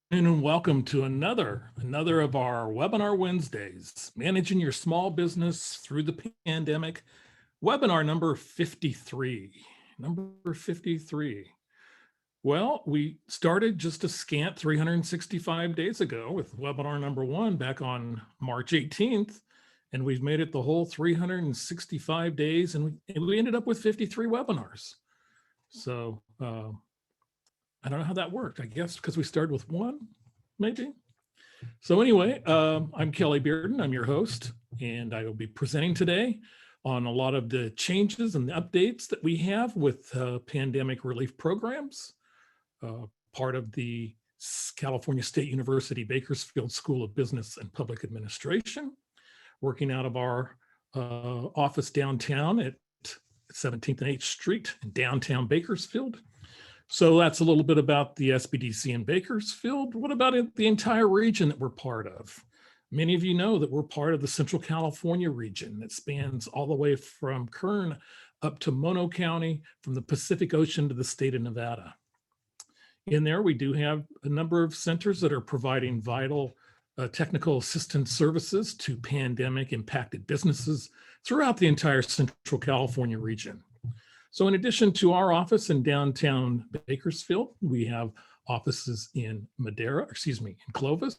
And welcome to another of our webinar Wednesdays, managing your small business through the pandemic. Webinar number 53. Number 53. Well, we started just a scant 365 days ago with webinar number 1 back on March 18th, and we've made it the whole 365 days, and we ended up with 53 webinars. So I don't know how that worked. I guess because we started with 1, maybe. So anyway, I'm Kelly Bearden. I'm your host, and I will be presenting today on a lot of the changes and the updates that we have with pandemic relief programs, part of the California State University Bakersfield School of Business and Public Administration, working out of our office downtown at 17th and 8th Street in downtown Bakersfield. So that's a little bit about the SBDC in Bakersfield. What about the entire region that we're part of? Many of you know that we're part of the Central California region that spans all the way from Kern up to Mono County, from the Pacific Ocean to the state of Nevada. In there, we do have a number of centers that are providing vital technical assistance services to pandemic impacted businesses throughout the entire Central California region. So in addition to our office in downtown Bakersfield, we have offices in in Clovis,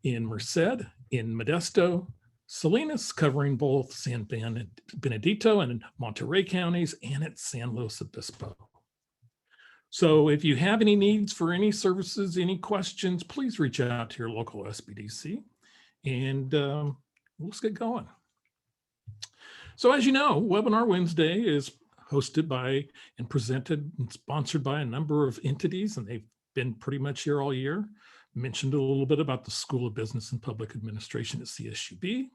in Merced, in Modesto, Salinas, covering both San Benedito and Monterey counties, and at San Luis Obispo. So if you have any needs for any services, any questions, please reach out to your local SBDC, and let's get going. So as you know, Webinar Wednesday is hosted by and presented and sponsored by a number of entities, and they've been pretty much here all year. Mentioned a little bit about the School of Business and Public Administration at CSUB,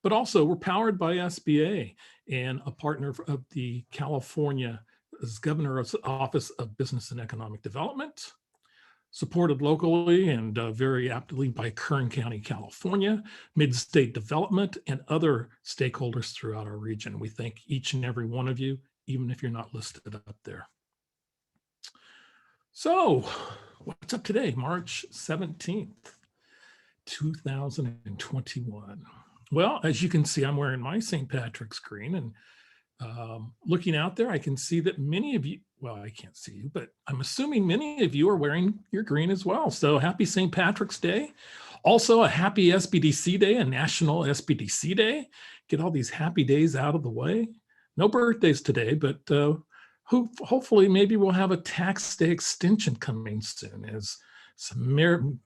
but also we're powered by SBA and a partner of the California Governor's Office of Business and Economic Development, supported locally and very aptly by Kern County, California, Mid-State Development, and other stakeholders throughout our region. We thank each and every one of you, even if you're not listed up there. So what's up today, March 17th, 2021? Well, as you can see, I'm wearing my St. Patrick's green, and looking out there, I can see that many of you, well, I can't see you, but I'm assuming many of you are wearing your green as well. So happy St. Patrick's Day. Also a happy SBDC Day, a national SBDC Day. Get all these happy days out of the way. No birthdays today, but hopefully maybe we'll have a tax day extension coming soon, as some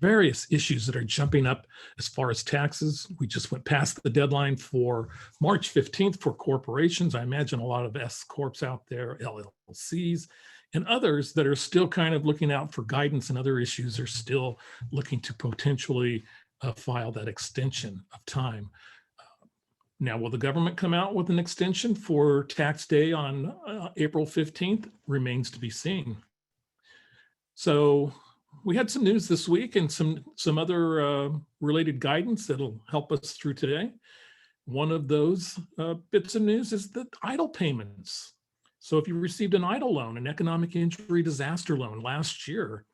various issues that are jumping up as far as taxes. We just went past the deadline for March 15th for corporations. I imagine a lot of S Corps out there, LLCs, and others that are still kind of looking out for guidance, and other issues are still looking to potentially file that extension of time. Now, will the government come out with an extension for tax day on April 15th? Remains to be seen. So we had some news this week and some other related guidance that'll help us through today. One of those bits of news is the EIDL payments. So if you received an EIDL loan, an economic injury disaster loan last year,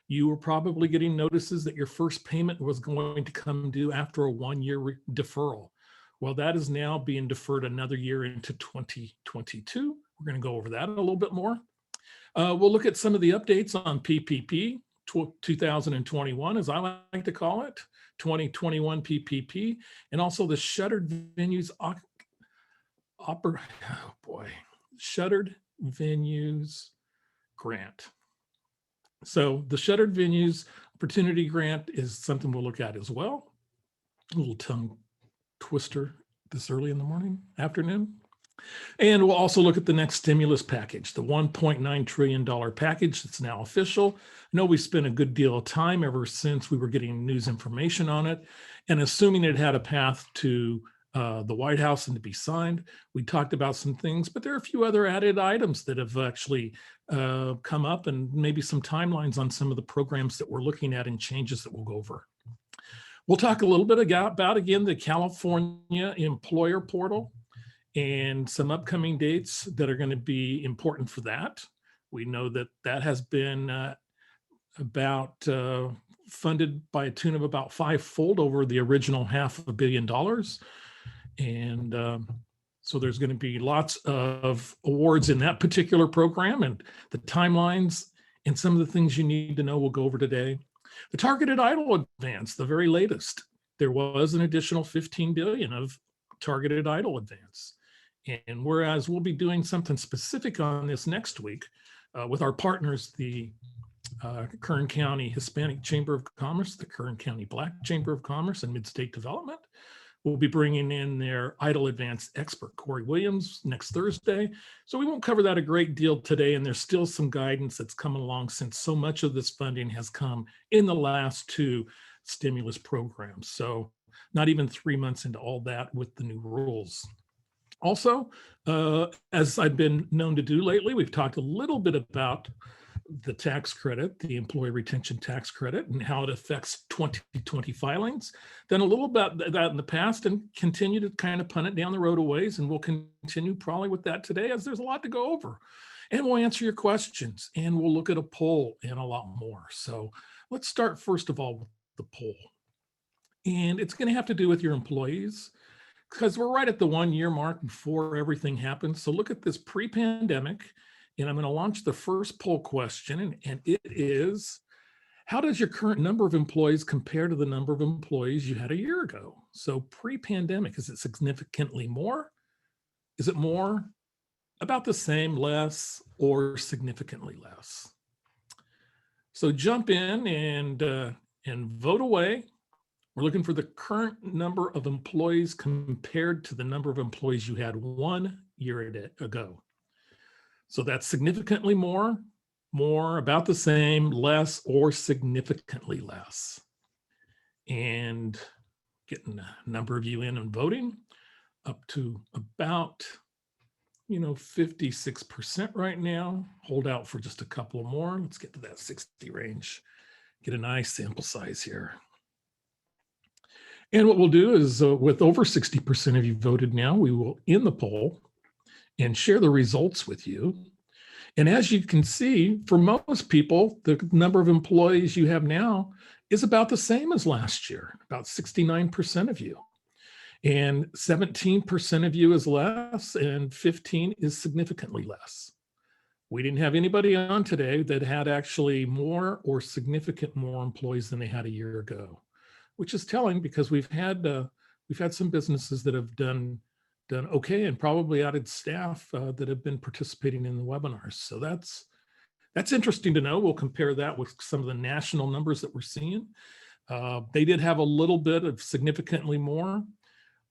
you were probably getting notices that your first payment was going to come due after a 1-year deferral. Well, that is now being deferred another year into 2022. We're going to go over that a little bit more. We'll look at some of the updates on PPP 2021, as I like to call it, 2021 PPP, and also the Shuttered Venues Shuttered Venues Grant. So the Shuttered Venues Opportunity Grant is something we'll look at as well. A little tongue twister this early in the afternoon. And we'll also look at the next stimulus package, the $1.9 trillion package that's now official. I know we spent a good deal of time ever since we were getting news information on it, and assuming it had a path to the White House and to be signed. We talked about some things, but there are a few other added items that have actually come up, and maybe some timelines on some of the programs that we're looking at and changes that we'll go over. We'll talk a little bit about, again, the California Employer Portal and some upcoming dates that are going to be important for that. We know that that has been about funded by a tune of about fivefold over the original $500 million. And so there's going to be lots of awards in that particular program, and the timelines and some of the things you need to know we'll go over today. The targeted EIDL advance, the very latest, there was an additional $15 billion of targeted EIDL advance. And whereas we'll be doing something specific on this next week with our partners, the Kern County Hispanic Chamber of Commerce, the Kern County Black Chamber of Commerce, and Mid-State Development, we'll be bringing in their EIDL advance expert, Corey Williams, next Thursday. So we won't cover that a great deal today, and there's still some guidance that's coming along since so much of this funding has come in the last two stimulus programs. So not even 3 months into all that with the new rules. Also, as I've been known to do lately, we've talked a little bit about the tax credit, the employee retention tax credit, and how it affects 2020 filings. Done a little bit of that in the past and continue to kind of punt it down the road a ways, and we'll continue probably with that today as there's a lot to go over. And we'll answer your questions, and we'll look at a poll and a lot more. So let's start first of all with the poll. And it's going to have to do with your employees, because we're right at the 1 year mark before everything happens. So look at this pre-pandemic, and I'm going to launch the first poll question, and it is, how does your current number of employees compare to the number of employees you had a year ago? So pre-pandemic, is it significantly more? Is it more, about the same, less, or significantly less? So jump in and vote away. We're looking for the current number of employees compared to the number of employees you had 1 year ago. So that's significantly more, about the same, less, or significantly less. And getting a number of you in and voting up to about, 56% right now. Hold out for just a couple more. Let's get to that 60 range. Get a nice sample size here. And what we'll do is with over 60% of you voted now, we will end the poll and share the results with you. And as you can see, for most people, the number of employees you have now is about the same as last year, about 69% of you. And 17% of you is less, and 15 is significantly less. We didn't have anybody on today that had actually more or significant more employees than they had a year ago, which is telling, because we've had some businesses that have done okay and probably added staff that have been participating in the webinars. So that's interesting to know. We'll compare that with some of the national numbers that we're seeing. They did have a little bit of significantly more.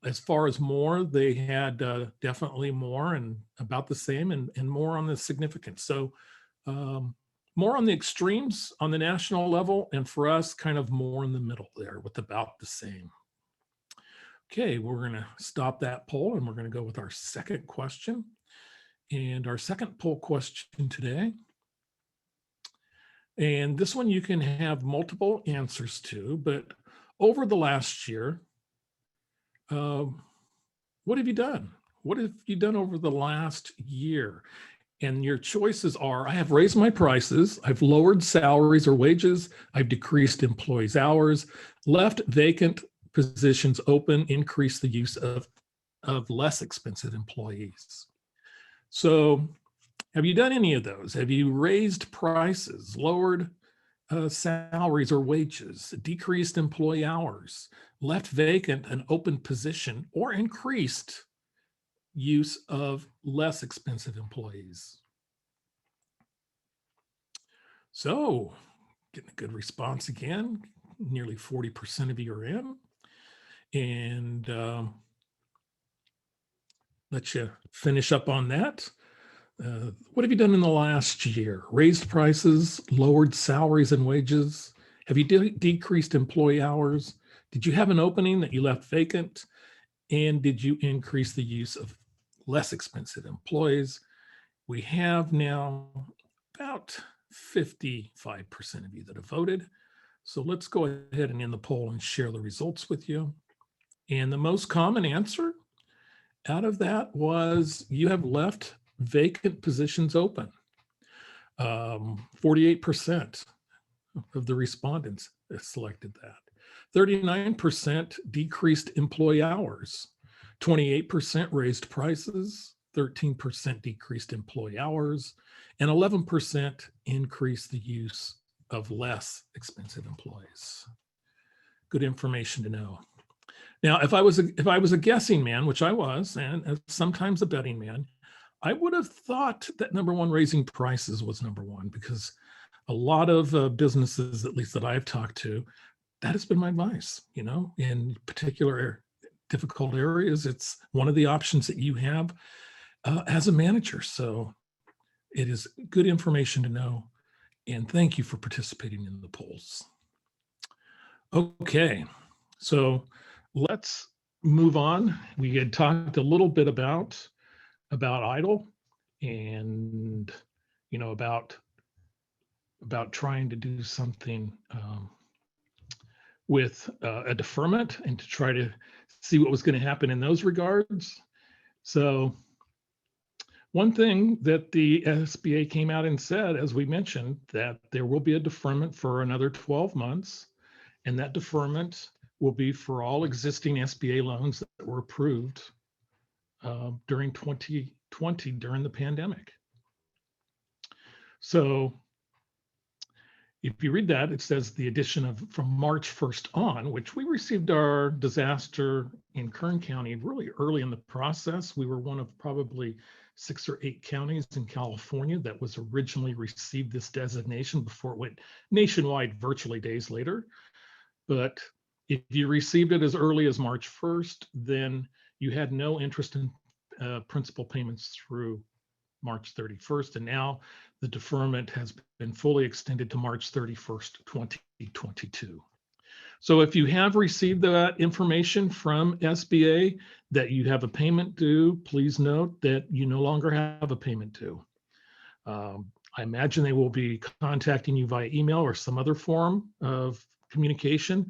As far as more, they had definitely more and about the same, and more on the significant. So more on the extremes on the national level, and for us, kind of more in the middle there with about the same. Okay, we're going to stop that poll, and we're going to go with our second question. And our second poll question today, and this one you can have multiple answers to, but over the last year, what have you done? What have you done over the last year? And your choices are, I have raised my prices, I've lowered salaries or wages, I've decreased employees' hours, left vacant positions open, increased the use of less expensive employees. So have you done any of those? Have you raised prices, lowered salaries or wages, decreased employee hours, left vacant an open position, or increased use of less expensive employees? So getting a good response again, nearly 40% of you are in. And let you finish up on that. What have you done in the last year? Raised prices, lowered salaries and wages? Have you decreased employee hours? Did you have an opening that you left vacant? And did you increase the use of less expensive employees? We have now about 55% of you that have voted. So let's go ahead and end the poll and share the results with you. And the most common answer out of that was you have left vacant positions open. 48% of the respondents selected that. 39% decreased employee hours, 28% raised prices, 13% decreased employee hours, and 11% increased the use of less expensive employees. Good information to know. Now, if I was a guessing man, which I was, and sometimes a betting man, I would have thought that number one, raising prices was number one, because a lot of businesses, at least that I've talked to, that has been my advice. In particular difficult areas, it's one of the options that you have as a manager. So it is good information to know. And thank you for participating in the polls. Okay, so let's move on. We had talked a little bit about EIDL and, about trying to do something with a deferment and to try to see what was going to happen in those regards. So one thing that the SBA came out and said, as we mentioned, that there will be a deferment for another 12 months, and that deferment will be for all existing SBA loans that were approved during 2020 during the pandemic. So if you read that, it says the addition of from March 1st on, which we received our disaster in Kern County really early in the process. We were one of probably 6 or 8 counties in California that was originally received this designation before it went nationwide virtually days later. But if you received it as early as March 1st, then you had no interest in principal payments through March 31st. And now the deferment has been fully extended to March 31st, 2022. So if you have received that information from SBA that you have a payment due, please note that you no longer have a payment due. I imagine they will be contacting you via email or some other form of communication,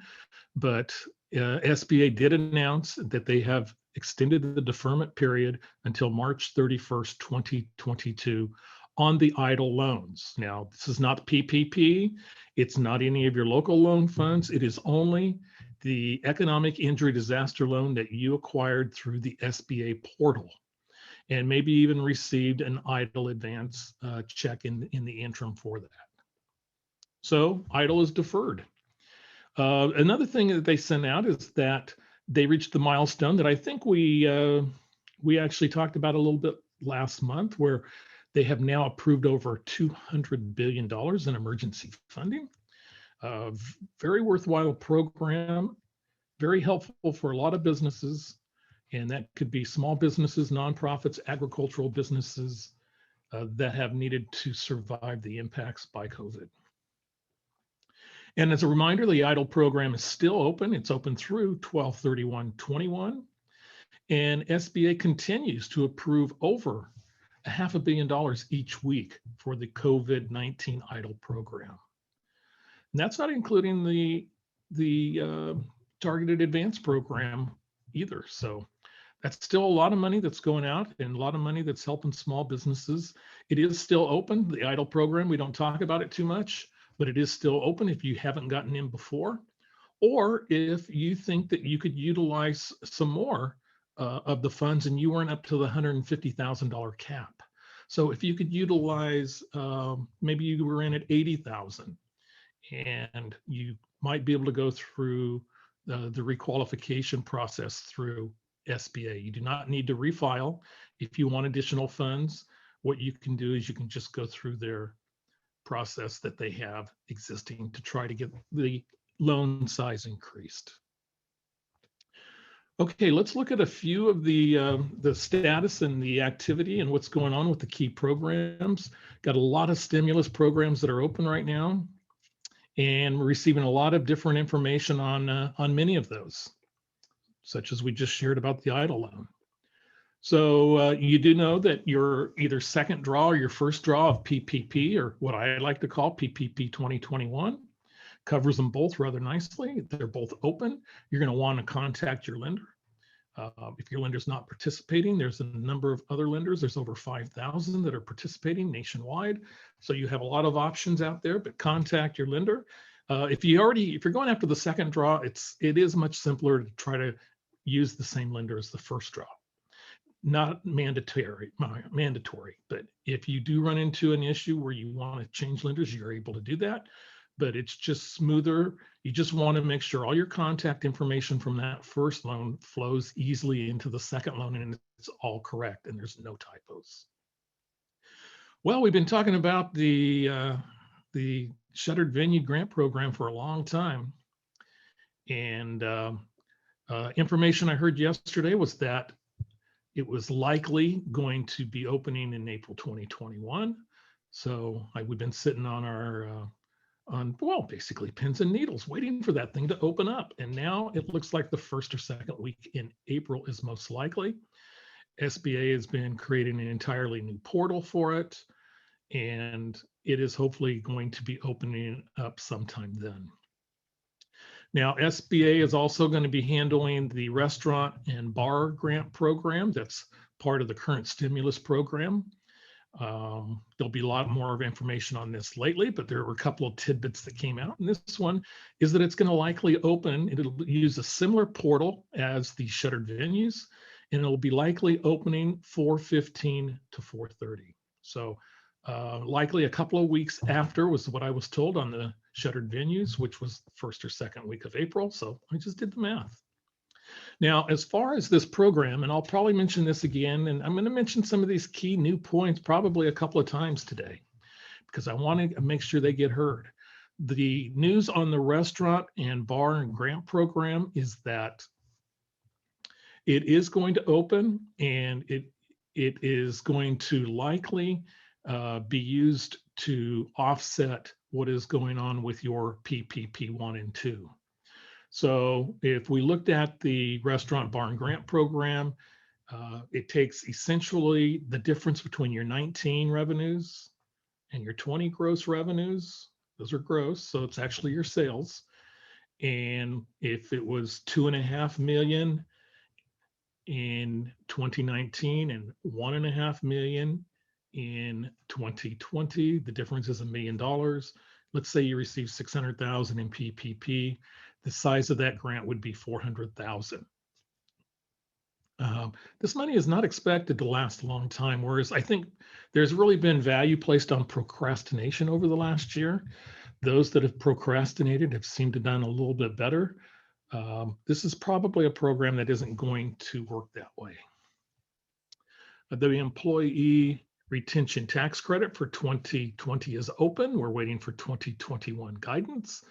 but SBA did announce that they have extended the deferment period until March 31st, 2022 on the EIDL loans. Now, this is not PPP. It's not any of your local loan funds. It is only the economic injury disaster loan that you acquired through the SBA portal, and maybe even received an EIDL advance check in the interim for that. So EIDL is deferred. Another thing that they sent out is that they reached the milestone that I think we actually talked about a little bit last month, where they have now approved over $200 billion in emergency funding. Very worthwhile program, very helpful for a lot of businesses, and that could be small businesses, nonprofits, agricultural businesses that have needed to survive the impacts by COVID. And as a reminder, the EIDL program is still open. It's open through 12/31/21, and SBA continues to approve over $500 million each week for the COVID-19 EIDL program. And that's not including the targeted advance program either. So that's still a lot of money that's going out and a lot of money that's helping small businesses. It is still open, the EIDL program. We don't talk about it too much, but it is still open if you haven't gotten in before, or if you think that you could utilize some more of the funds and you weren't up to the $150,000 cap. So if you could utilize, maybe you were in at 80,000 and you might be able to go through the requalification process through SBA. You do not need to refile. If you want additional funds, what you can do is you can just go through their process that they have existing to try to get the loan size increased. Okay, let's look at a few of the status and the activity and what's going on with the key programs. Got a lot of stimulus programs that are open right now, and we're receiving a lot of different information on many of those, such as we just shared about the EIDL loan. So you do know that your either second draw or your first draw of PPP, or what I like to call PPP 2021, covers them both rather nicely. They're both open. You're going to want to contact your lender If your lender's not participating, there's a number of other lenders. There's over 5,000 that are participating nationwide. So you have a lot of options out there, but contact your lender. If you're going after the second draw, it is much simpler to try to use the same lender as the first draw. Not mandatory, but if you do run into an issue where you want to change lenders, you're able to do that. But it's just smoother. You just want to make sure all your contact information from that first loan flows easily into the second loan and it's all correct and there's no typos. Well, we've been talking about the Shuttered Venue Grant Program for a long time. And information I heard yesterday was that it was likely going to be opening in April 2021. So we've been sitting on our basically pins and needles, waiting for that thing to open up. And now it looks like the first or second week in April is most likely. SBA has been creating an entirely new portal for it, and it is hopefully going to be opening up sometime then. Now, SBA is also going to be handling the restaurant and bar grant program. That's part of the current stimulus program. There'll be a lot more of information on this lately, but there were a couple of tidbits that came out. And this one is that it's going to likely open. It'll use a similar portal as the Shuttered Venues, and it'll be likely opening 4/15 to 4/30. So likely a couple of weeks after was what I was told on the Shuttered Venues, which was the first or second week of April. So I just did the math. Now, as far as this program, and I'll probably mention this again, and I'm going to mention some of these key new points probably a couple of times today, because I want to make sure they get heard. The news on the restaurant and bar and grant program is that it is going to open, and it is going to likely be used to offset what is going on with your PPP 1 and 2. So if we looked at the restaurant bar and grant program, it takes essentially the difference between your 19 revenues and your 20 gross revenues. Those are gross, so it's actually your sales. And if it was 2.5 million in 2019 and 1.5 million in 2020, the difference is $1 million. Let's say you receive 600,000 in PPP. The size of that grant would be 400,000. This money is not expected to last a long time, whereas I think there's really been value placed on procrastination over the last year. Those that have procrastinated have seemed to have done a little bit better. This is probably a program that isn't going to work that way. The employee retention tax credit for 2020 is open. We're waiting for 2021 guidance.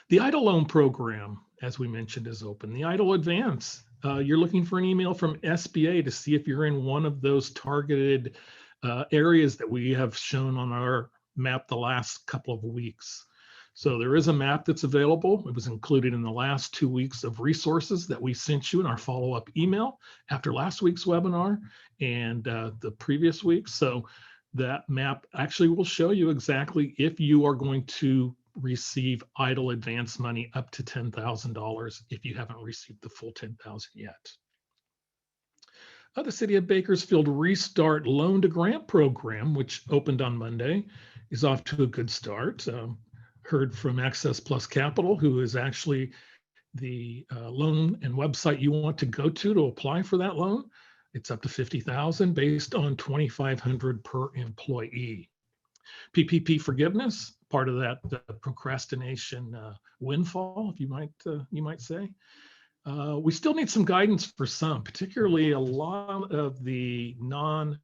The EIDL loan program, as we mentioned, is open. The EIDL advance, you're looking for an email from SBA to see if you're in one of those targeted areas that we have shown on our map the last couple of weeks. So there is a map that's available. It was included in the last 2 weeks of resources that we sent you in our follow-up email after last week's webinar and the previous week. So that map actually will show you exactly if you are going to receive EIDL advance money up to $10,000 if you haven't received the full $10,000 yet. The City of Bakersfield Restart Loan to Grant Program, which opened on Monday, is off to a good start. Heard from Access Plus Capital, who is actually the loan and website you want to go to apply for that loan. It's up to $50,000 based on $2,500 per employee. PPP forgiveness, part of that procrastination windfall, if you might say. We still need some guidance for some, particularly a lot of the non-sole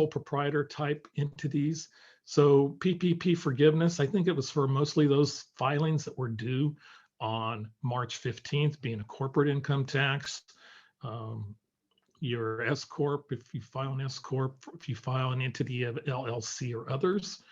proprietor type entities. So PPP forgiveness, I think it was for mostly those filings that were due on March 15th, being a corporate income tax, your S Corp, if you file an S Corp, if you file an entity of LLC or others.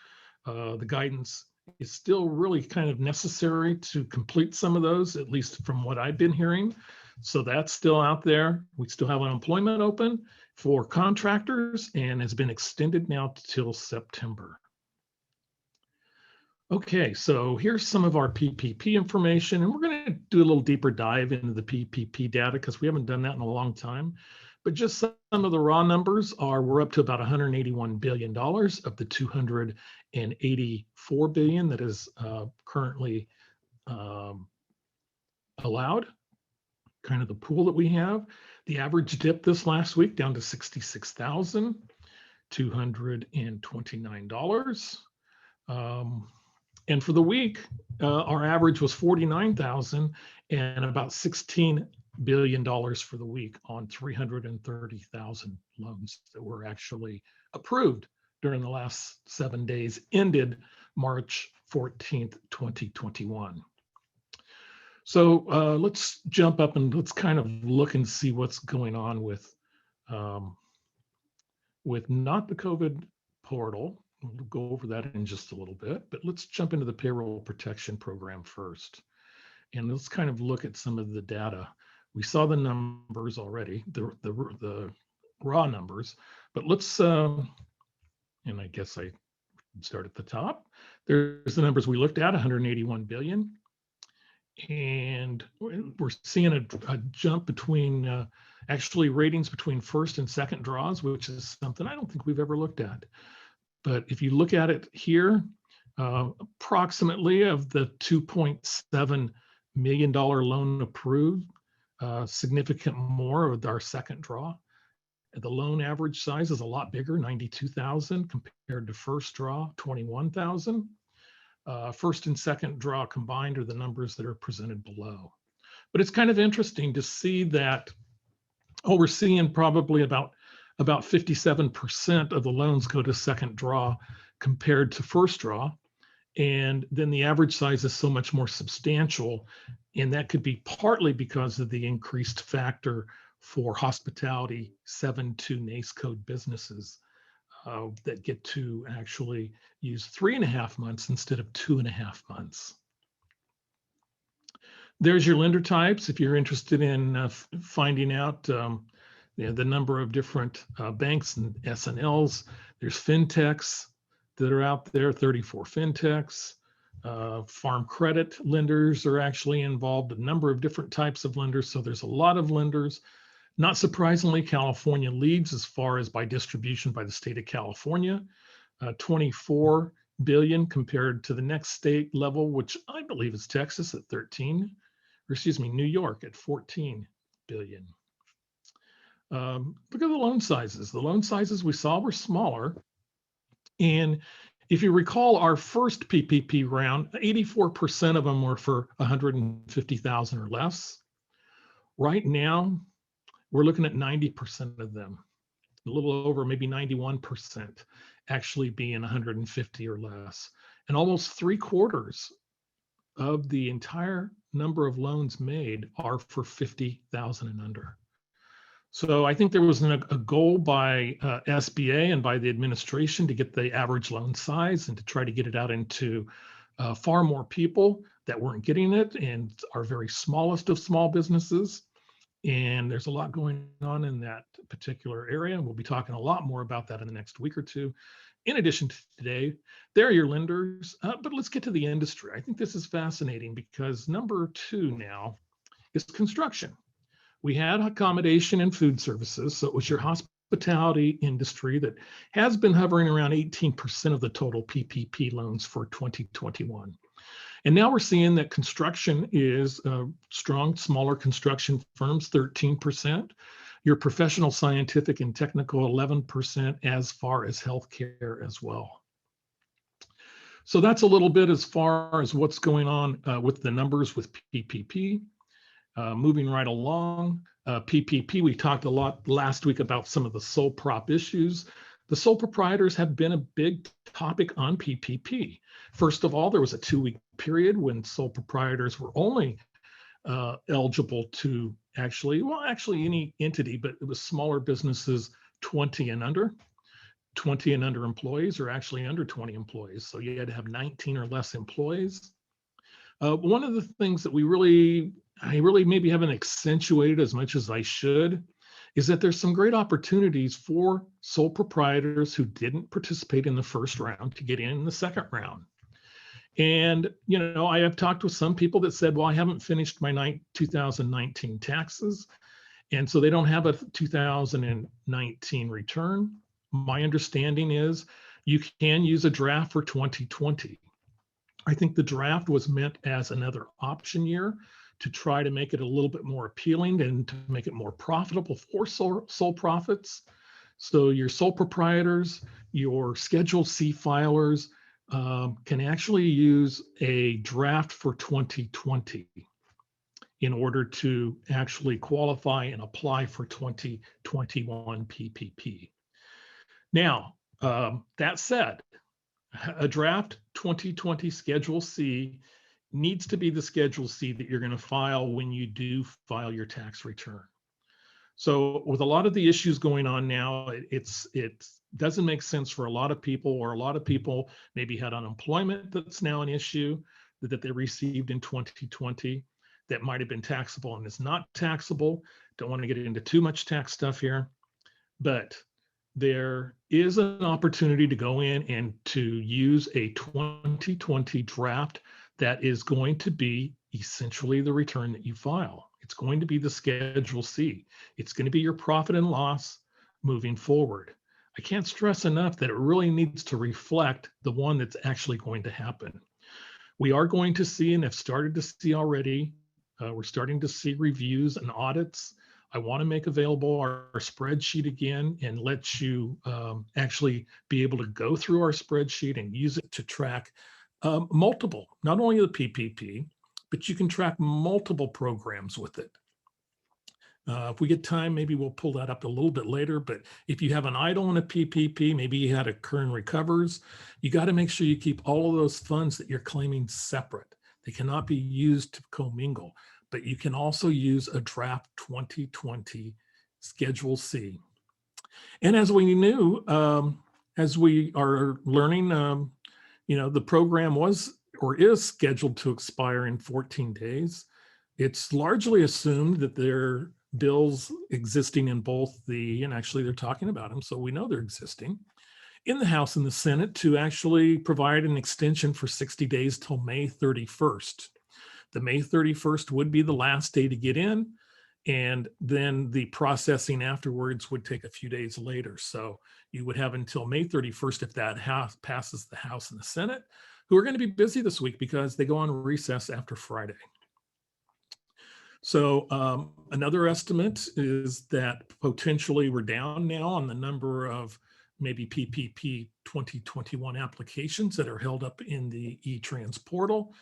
The guidance is still really kind of necessary to complete some of those, at least from what I've been hearing. So that's still out there. We still have unemployment open for contractors and has been extended now till September. Okay, so here's some of our PPP information, and we're going to do a little deeper dive into the PPP data because we haven't done that in a long time. But just some of the raw numbers are we're up to about $181 billion of the $284 billion that is currently allowed, kind of the pool that we have. The average dip this last week down to $66,229. And for the week, our average was 49,000 and about $16 billion for the week on 330,000 loans that were actually approved during the last 7 days, ended March 14th, 2021. So let's jump up and let's kind of look and see what's going on with not the COVID portal. We'll go over that in just a little bit, but let's jump into the Payroll Protection Program first. And let's kind of look at some of the data. We saw the numbers already, the raw numbers, but let's, and I guess I start at the top. There's the numbers we looked at, 181 billion. And we're seeing a jump between actually ratings between first and second draws, which is something I don't think we've ever looked at. But if you look at it here, approximately of the $2.7 million loan approved, significant more of our second draw. The loan average size is a lot bigger, 92,000 compared to first draw, 21,000. First and second draw combined are the numbers that are presented below. But it's kind of interesting to see that, we're seeing probably about 57% of the loans go to second draw compared to first draw. And then the average size is so much more substantial. And that could be partly because of the increased factor for hospitality 7-2 NAICS code businesses that get to actually use 3.5 months instead of 2.5 months. There's your lender types. If you're interested in finding out the number of different banks and S&Ls, there's fintechs that are out there, 34 fintechs. Farm credit lenders are actually involved, a number of different types of lenders. So there's a lot of lenders. Not surprisingly, California leads as far as by distribution by the state of California, 24 billion compared to the next state level, which I believe is Texas at 13, or excuse me, New York at 14 billion. Look at the loan sizes. The loan sizes we saw were smaller. And if you recall our first PPP round, 84% of them were for 150,000 or less. Right now, we're looking at 90% of them, a little over maybe 91% actually being 150 or less. And almost 3/4 of the entire number of loans made are for 50,000 and under. So I think there was a goal by SBA and by the administration to get the average loan size and to try to get it out into far more people that weren't getting it and are very smallest of small businesses. And there's a lot going on in that particular area. And we'll be talking a lot more about that in the next week or two. In addition to today, there are your lenders, but let's get to the industry. I think this is fascinating because number 2 now is construction. We had accommodation and food services. So it was your hospitality industry that has been hovering around 18% of the total PPP loans for 2021. And now we're seeing that construction is strong, smaller construction firms, 13%. Your professional, scientific, and technical, 11%, as far as healthcare as well. So that's a little bit as far as what's going on with the numbers with PPP. Moving right along, PPP, we talked a lot last week about some of the sole prop issues. The sole proprietors have been a big topic on PPP. First of all, there was a 2-week period when sole proprietors were only eligible to actually any entity, but it was smaller businesses, 20 and under. 20 and under employees are actually under 20 employees. So you had to have 19 or less employees. One of the things that I really maybe haven't accentuated as much as I should is that there's some great opportunities for sole proprietors who didn't participate in the first round to get in the second round. And, you know, I have talked with some people that said, well, I haven't finished my 2019 taxes. And so they don't have a 2019 return. My understanding is you can use a draft for 2020. I think the draft was meant as another option year to try to make it a little bit more appealing and to make it more profitable for sole profits. So your sole proprietors, your Schedule C filers can actually use a draft for 2020 in order to actually qualify and apply for 2021 PPP. Now, that said, a draft 2020 Schedule C needs to be the Schedule C that you're going to file when you do file your tax return. So with a lot of the issues going on now, it doesn't make sense for a lot of people, or a lot of people maybe had unemployment that's now an issue that they received in 2020 that might have been taxable and is not taxable. Don't want to get into too much tax stuff here, but there is an opportunity to go in and to use a 2020 draft that is going to be essentially the return that you file. It's going to be the Schedule C. It's going to be your profit and loss moving forward. I can't stress enough that it really needs to reflect the one that's actually going to happen. We are going to see, and have started to see already, we're starting to see reviews and audits. I want to make available our spreadsheet again and let you actually be able to go through our spreadsheet and use it to track multiple, not only the PPP, but you can track multiple programs with it. If we get time, maybe we'll pull that up a little bit later, but if you have an idle in a PPP, maybe you had a current recovers, you got to make sure you keep all of those funds that you're claiming separate. They cannot be used to commingle, but you can also use a draft 2020 Schedule C. And as we knew, as we are learning, you know, the program was or is scheduled to expire in 14 days. It's largely assumed that there are bills existing in both and actually they're talking about them, so we know they're existing, in the House and the Senate to actually provide an extension for 60 days till May 31st. The May 31st would be the last day to get in, and then the processing afterwards would take a few days later. So you would have until May 31st if that passes the House and the Senate, who are going to be busy this week because they go on recess after Friday. So another estimate is that potentially we're down now on the number of maybe PPP 2021 applications that are held up in the eTrans portal.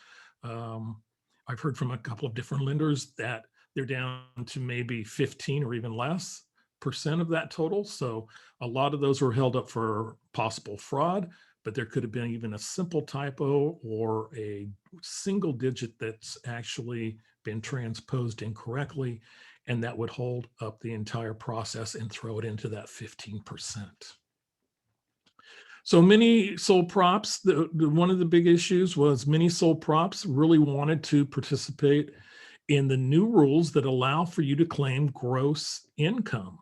I've heard from a couple of different lenders that they're down to maybe 15 or even less % of that total. So a lot of those were held up for possible fraud, but there could have been even a simple typo or a single digit that's actually been transposed incorrectly, and that would hold up the entire process and throw it into that 15%. So many sole props, one of the big issues was many sole props really wanted to participate in the new rules that allow for you to claim gross income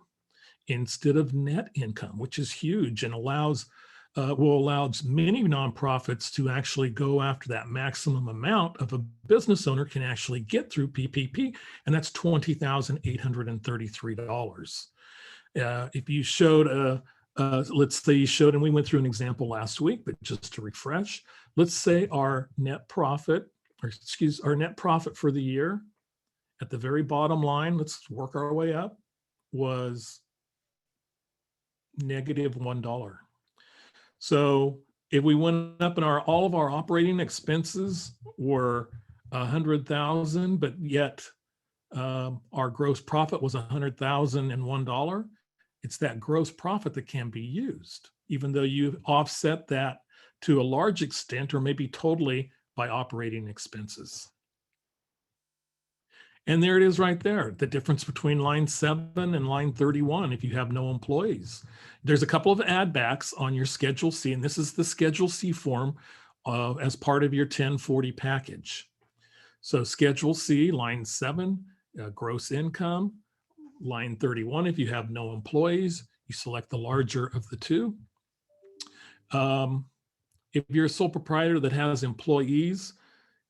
instead of net income, which is huge and will allow many nonprofits to actually go after that maximum amount of a business owner can actually get through PPP, and that's $20,833. If you showed let's say you showed, and we went through an example last week, but just to refresh, let's say our net profit for the year at the very bottom line, let's work our way up, was -$1. So if we went up and all of our operating expenses were 100,000, but yet our gross profit was $100,001, it's that gross profit that can be used, even though you offset that to a large extent or maybe totally by operating expenses. And there it is right there, the difference between line 7 and line 31 if you have no employees. There's a couple of add backs on your Schedule C, and this is the Schedule C form as part of your 1040 package. So Schedule C, line 7, gross income. Line 31, if you have no employees, you select the larger of the two. If you're a sole proprietor that has employees,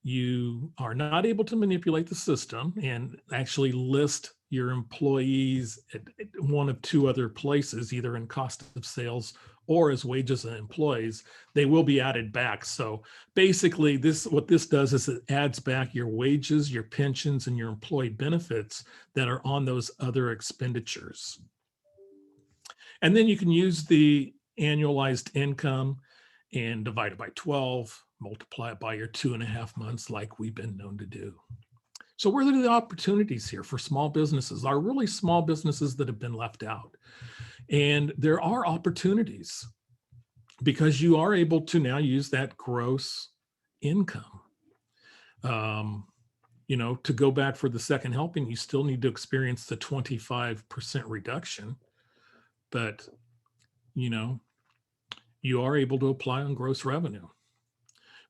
you are not able to manipulate the system and actually list your employees at one of two other places, either in cost of sales or as wages and employees. They will be added back. So basically what this does is it adds back your wages, your pensions, and your employee benefits that are on those other expenditures. And then you can use the annualized income and divide it by 12, multiply it by your 2.5 months like we've been known to do. So where are the opportunities here for small businesses? Are really small businesses that have been left out. And there are opportunities because you are able to now use that gross income. To go back for the second helping, you still need to experience the 25% reduction, but you are able to apply on gross revenue.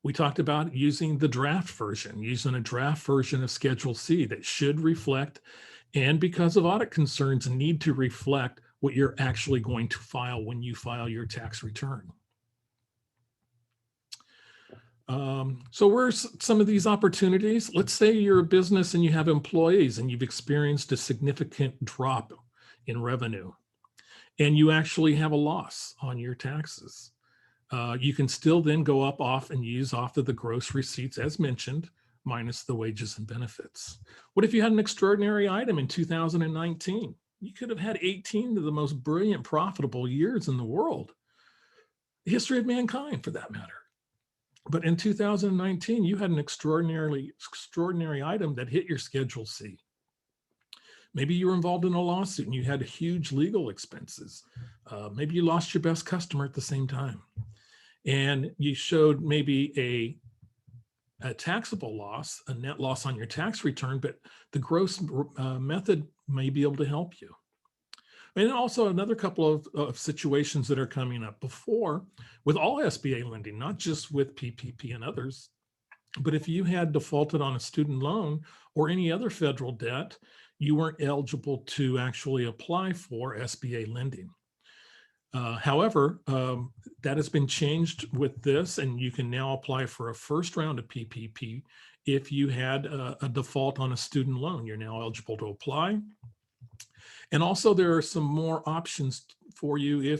We talked about using the draft version, using a draft version of Schedule C that should reflect, and because of audit concerns, need to reflect what you're actually going to file when you file your tax return. So where's some of these opportunities? Let's say you're a business and you have employees and you've experienced a significant drop in revenue, and you actually have a loss on your taxes. You can still then go off and use off of the gross receipts as mentioned, minus the wages and benefits. What if you had an extraordinary item in 2019? You could have had 18 of the most brilliant, profitable years in the world, the history of mankind for that matter. But in 2019, you had an extraordinary item that hit your Schedule C. Maybe you were involved in a lawsuit and you had huge legal expenses. Maybe you lost your best customer at the same time. And you showed maybe a taxable loss, a net loss on your tax return, but the gross method may be able to help you. And also another couple of situations that are coming up before with all SBA lending, not just with PPP and others, but if you had defaulted on a student loan or any other federal debt, you weren't eligible to actually apply for SBA lending. However, that has been changed with this, and you can now apply for a first round of PPP. If you had a default on a student loan, you're now eligible to apply. And also there are some more options for you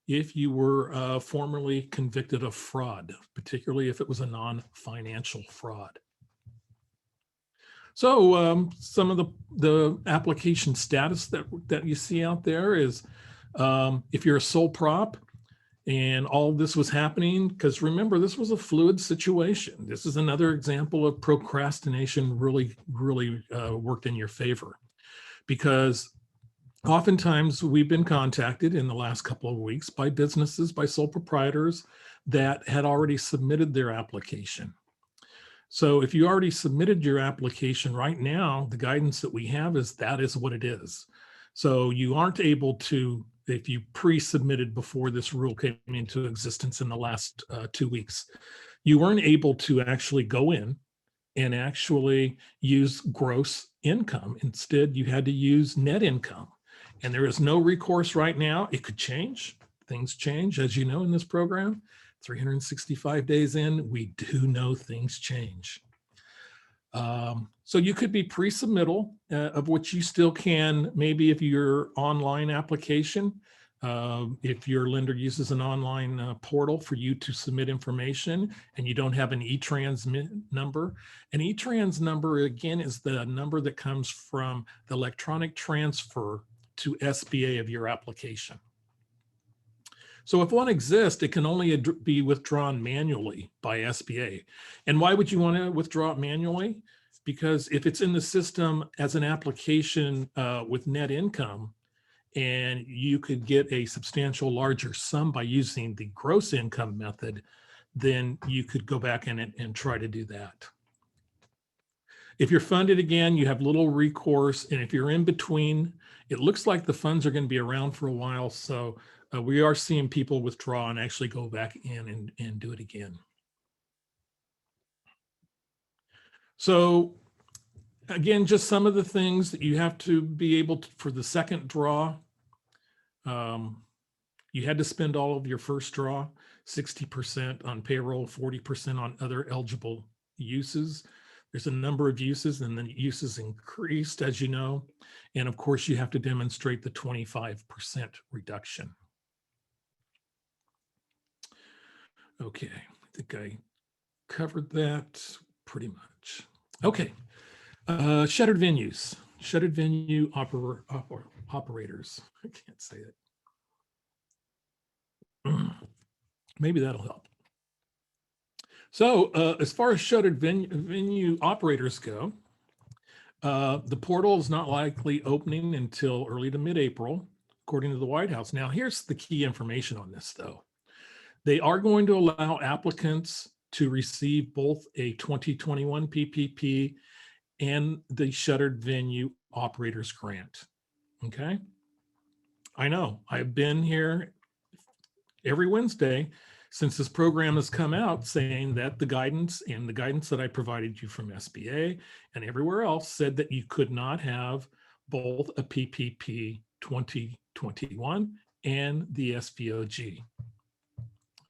if you were formerly convicted of fraud, particularly if it was a non-financial fraud. So some of the application status that you see out there is if you're a sole prop and all this was happening, because remember, this was a fluid situation. This is another example of procrastination really worked in your favor, because oftentimes we've been contacted in the last couple of weeks by businesses, by sole proprietors that had already submitted their application. So if you already submitted your application right now, the guidance that we have is that is what it is. So you aren't able to, if you pre-submitted before this rule came into existence in the last 2 weeks, you weren't able to actually go in and actually use gross income. Instead, you had to use net income. And there is no recourse right now. It could change. Things change, as you know, in this program. 365 days in, we do know things change. So you could be pre-submittal of which you still can, maybe if your online application, if your lender uses an online portal for you to submit information and you don't have an E-Trans number. An E-Trans number, again, is the number that comes from the electronic transfer to SBA of your application. So if one exists, it can only be withdrawn manually by SBA. And why would you want to withdraw it manually? Because if it's in the system as an application with net income, and you could get a substantial larger sum by using the gross income method, then you could go back in and try to do that. If you're funded, again, you have little recourse. And if you're in between, it looks like the funds are going to be around for a while. So we are seeing people withdraw and actually go back in and do it again. So again, just some of the things that you have to be able to, for the second draw, you had to spend all of your first draw. 60% on payroll, 40% on other eligible uses. There's a number of uses, and then uses increased, as you know. And of course, you have to demonstrate the 25% reduction. Okay, I think I covered that pretty much. Okay, shuttered venues, shuttered venue operators. I can't say it. Maybe that'll help. So as far as shuttered venue operators go, the portal is not likely opening until early to mid-April, according to the White House. Now, here's the key information on this, though. They are going to allow applicants to receive both a 2021 PPP and the Shuttered Venue Operators Grant. Okay. I know I've been here every Wednesday since this program has come out saying that the guidance that I provided you from SBA and everywhere else said that you could not have both a PPP 2021 and the SVOG.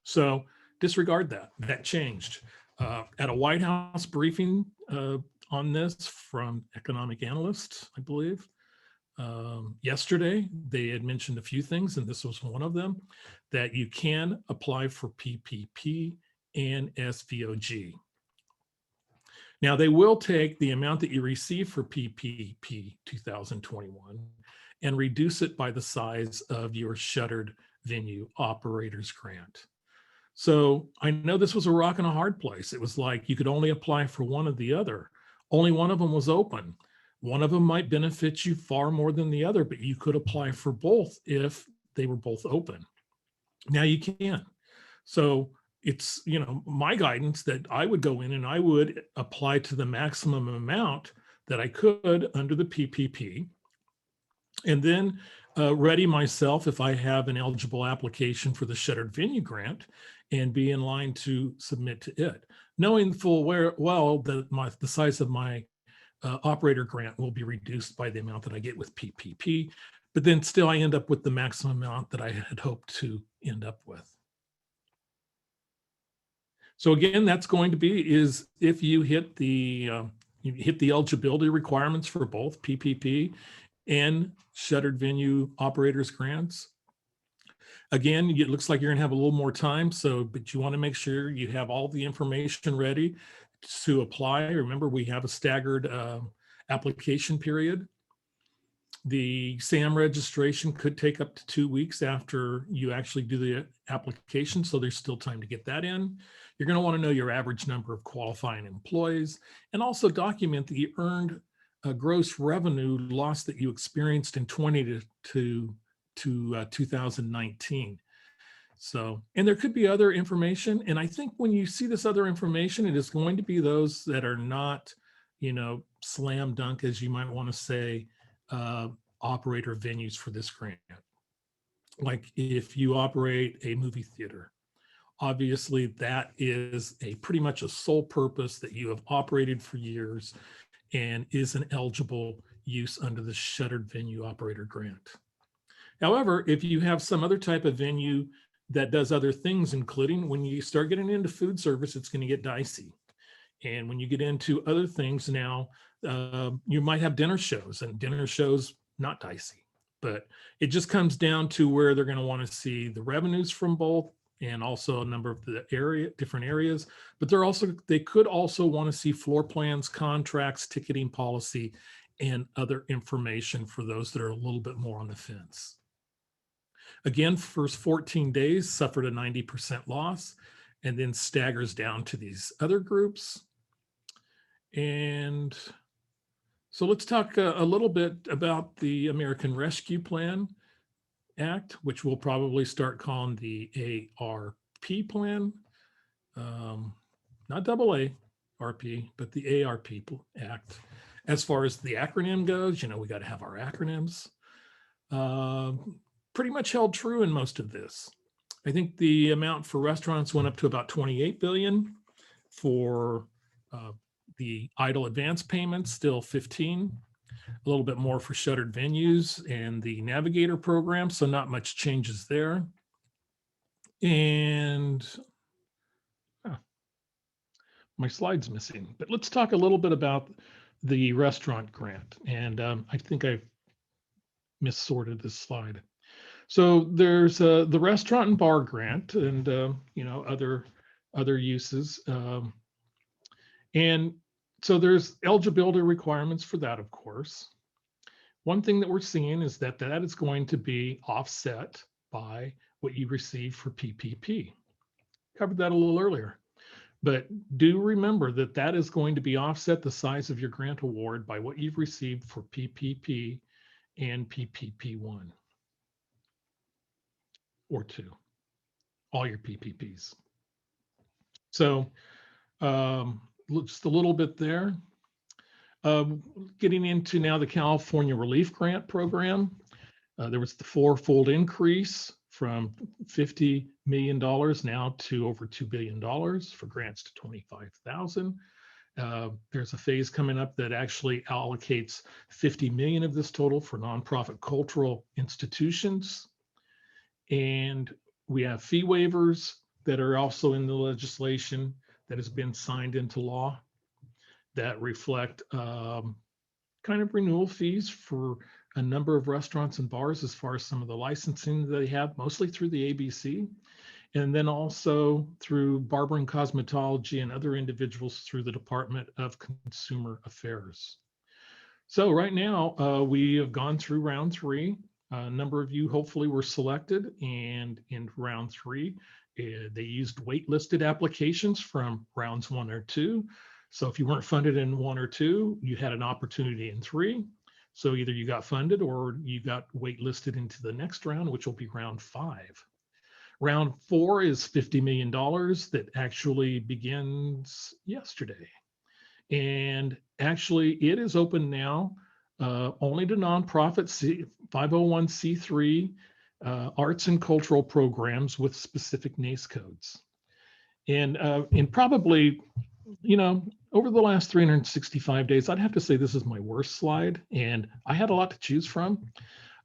So disregard that. That changed. At a White House briefing on this from economic analysts, I believe, yesterday, they had mentioned a few things, and this was one of them, that you can apply for PPP and SVOG. Now, they will take the amount that you receive for PPP 2021 and reduce it by the size of your Shuttered Venue Operators Grant. So I know this was a rock and a hard place. It was like you could only apply for one or the other. Only one of them was open. One of them might benefit you far more than the other, but you could apply for both if they were both open. Now you can. So it's, you know, my guidance that I would go in and I would apply to the maximum amount that I could under the PPP, and then ready myself if I have an eligible application for the Shuttered Venue Grant and be in line to submit to it, knowing full well that the size of my operator grant will be reduced by the amount that I get with PPP, but then still I end up with the maximum amount that I had hoped to end up with. So again, that's going to be is if you hit the eligibility requirements for both PPP and Shuttered Venue Operators Grants. Again, it looks like you're going to have a little more time, but you want to make sure you have all the information ready to apply. Remember, we have a staggered application period. The SAM registration could take up to 2 weeks after you actually do the application, so there's still time to get that in. You're going to want to know your average number of qualifying employees and also document the earned gross revenue loss that you experienced in 20 to 2019. So, and there could be other information. And I think when you see this other information, it is going to be those that are not, you know, slam dunk, as you might want to say, operator venues for this grant. Like if you operate a movie theater, obviously that is pretty much a sole purpose that you have operated for years and is an eligible use under the Shuttered Venue Operator Grant. However, if you have some other type of venue that does other things, including when you start getting into food service, it's going to get dicey. And when you get into other things now, you might have dinner shows, and dinner shows not dicey, but it just comes down to where they're going to want to see the revenues from both and also a number of the different areas, but they could also want to see floor plans, contracts, ticketing policy, and other information for those that are a little bit more on the fence. Again, first 14 days suffered a 90% loss and then staggers down to these other groups. And so let's talk a little bit about the American Rescue Plan Act, which we'll probably start calling the ARP plan, not AARP, but the ARP Act. As far as the acronym goes, you know, we got to have our acronyms. Pretty much held true in most of this. I think the amount for restaurants went up to about 28 billion. For the EIDL advance payments, still 15. A little bit more for Shuttered Venues and the Navigator program, so not much changes there. And my slide's missing, but let's talk a little bit about the restaurant grant. And I think I've missorted this slide. So there's the restaurant and bar grant, and other uses, and so there's eligibility requirements for that, of course. One thing that we're seeing is that is going to be offset by what you receive for PPP. Covered that a little earlier. But do remember that is going to be offset the size of your grant award by what you've received for PPP and PPP1 or 2, all your PPPs. So just a little bit there. Getting into now the California Relief Grant Program. There was the 4-fold increase from $50 million now to over $2 billion for grants to 25,000. There's a phase coming up that actually allocates 50 million of this total for nonprofit cultural institutions. And we have fee waivers that are also in the legislation that has been signed into law that reflect kind of renewal fees for a number of restaurants and bars as far as some of the licensing that they have, mostly through the ABC, and then also through barber and cosmetology and other individuals through the Department of Consumer Affairs. So right now, we have gone through round 3. A number of you hopefully were selected, and in round 3, they used waitlisted applications from rounds 1 or 2. So if you weren't funded in 1 or 2, you had an opportunity in 3. So either you got funded or you got waitlisted into the next round, which will be round 5. Round 4 is $50 million that actually begins yesterday. And actually it is open now only to nonprofit 501c3 arts and cultural programs with specific NAICE codes. And probably, over the last 365 days, I'd have to say this is my worst slide, and I had a lot to choose from.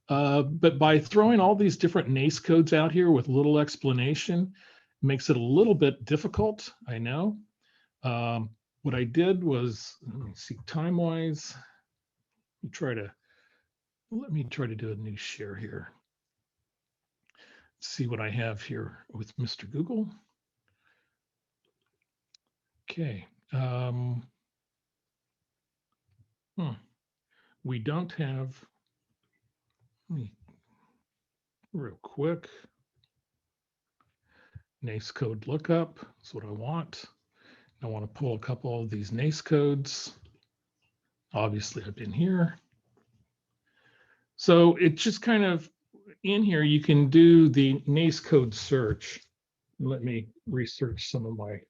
But by throwing all these different NAICE codes out here with little explanation, makes it a little bit difficult, I know. What I did was, let me see, time-wise, let me try to do a new share here. See what I have here with Mr. Google. Okay. We don't have, real quick, NAICE code lookup. That's what I want. I want to pull a couple of these NAICE codes. Obviously, I've been here. So it just kind of, in here, you can do the NAICE code search. Let me research some of our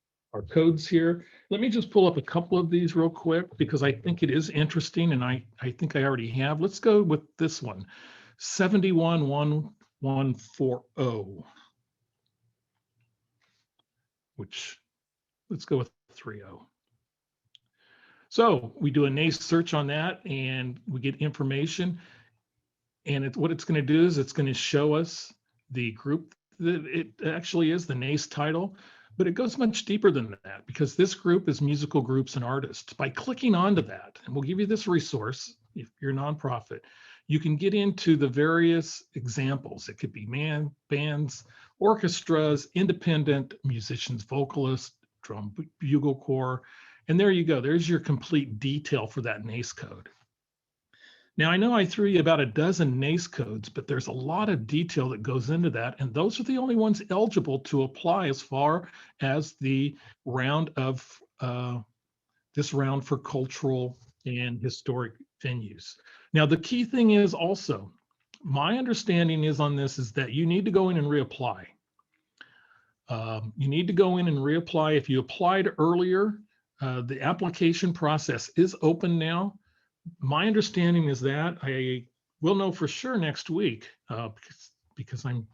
codes here. Let me just pull up a couple of these real quick because I think it is interesting, and I think I already have. Let's go with this one, 711140, which, let's go with 30. So we do a NAICE search on that and we get information. And what it's going to do is it's going to show us the group that it actually is, the NAICE title, but it goes much deeper than that because this group is musical groups and artists. By clicking onto that, and we'll give you this resource, if you're a nonprofit, you can get into the various examples. It could be bands, orchestras, independent musicians, vocalists, drum bugle corps, and there you go. There's your complete detail for that NAICE code. Now, I know I threw you about a dozen NAICE codes, but there's a lot of detail that goes into that, and those are the only ones eligible to apply as far as the round of this round for cultural and historic venues. Now, the key thing is also, my understanding is on this is that you need to go in and reapply. You need to go in and reapply. If you applied earlier, the application process is open now. My understanding is that I will know for sure next week because I'm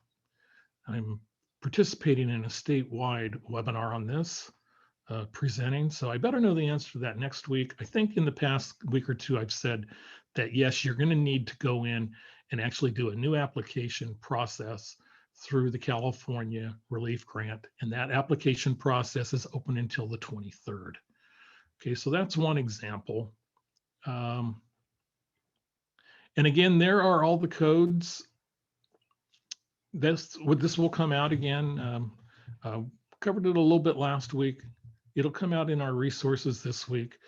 participating in a statewide webinar on this, presenting. So I better know the answer to that next week. I think in the past week or two, I've said that, yes, you're going to need to go in and actually do a new application process through the California Relief Grant, and that application process is open until the 23rd. Okay, so that's one example. And again, there are all the codes. This will come out again. Covered it a little bit last week. It'll come out in our resources this week,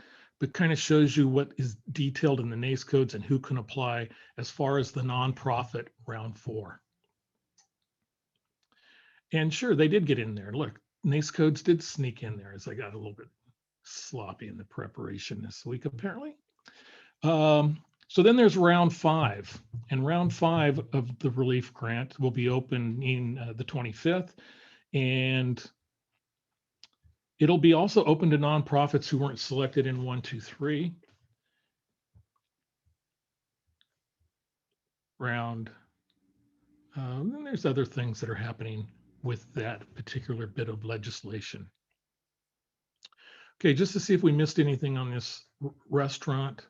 but kind of shows you what is detailed in the NACE codes and who can apply as far as the nonprofit round 4. And sure, they did get in there. Look, NACE codes did sneak in there as I got a little bit sloppy in the preparation this week, apparently. So then there's round 5, and round 5 of the relief grant will be opening the 25th, and it'll be also open to nonprofits who weren't selected in 1, 2, 3 round. And there's other things that are happening with that particular bit of legislation. Okay, just to see if we missed anything on this restaurant.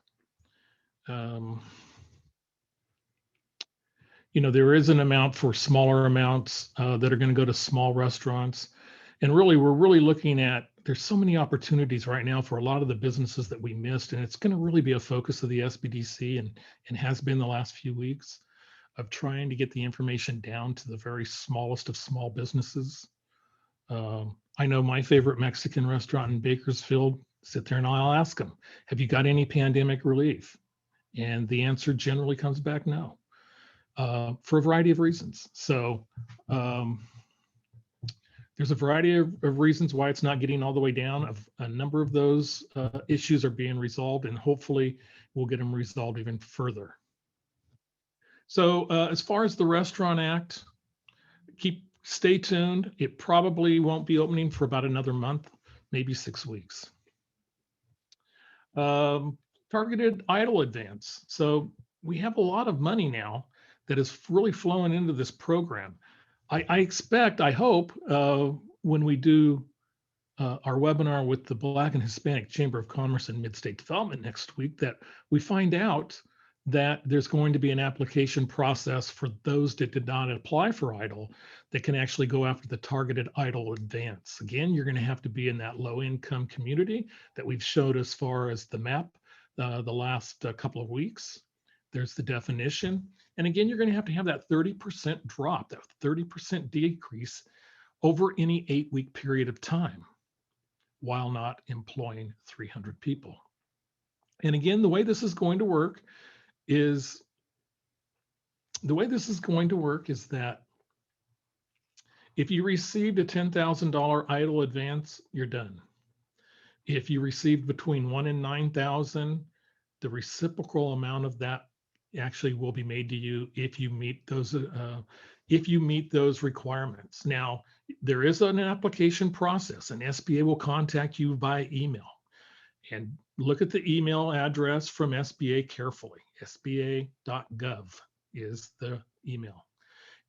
You know, there is an amount for smaller amounts that are going to go to small restaurants. And really, we're really looking at, there's so many opportunities right now for a lot of the businesses that we missed. And it's going to really be a focus of the SBDC and has been the last few weeks of trying to get the information down to the very smallest of small businesses. I know my favorite Mexican restaurant in Bakersfield, sit there and I'll ask them, have you got any pandemic relief? And the answer generally comes back no, for a variety of reasons. So there's a variety of reasons why it's not getting all the way down. A number of those issues are being resolved, and hopefully we'll get them resolved even further. So as far as the Restaurant Act, stay tuned. It probably won't be opening for about another month, maybe 6 weeks. Targeted EIDL advance. So we have a lot of money now that is really flowing into this program. I expect, I hope, when we do our webinar with the Black and Hispanic Chamber of Commerce and Mid-State Development next week, that we find out that there's going to be an application process for those that did not apply for EIDL that can actually go after the targeted EIDL advance. Again, you're going to have to be in that low income community that we've showed as far as the map the last couple of weeks. There's the definition. And again, you're going to have that 30% drop, that 30% decrease over any 8-week period of time while not employing 300 people. And again, the way this is going to work is that if you received a $10,000 EIDL advance, you're done. If you received between 1 and 9,000, the reciprocal amount of that actually will be made to you if you meet those requirements. Now, there is an application process, and SBA will contact you by email. And look at the email address from SBA carefully. SBA.gov is the email.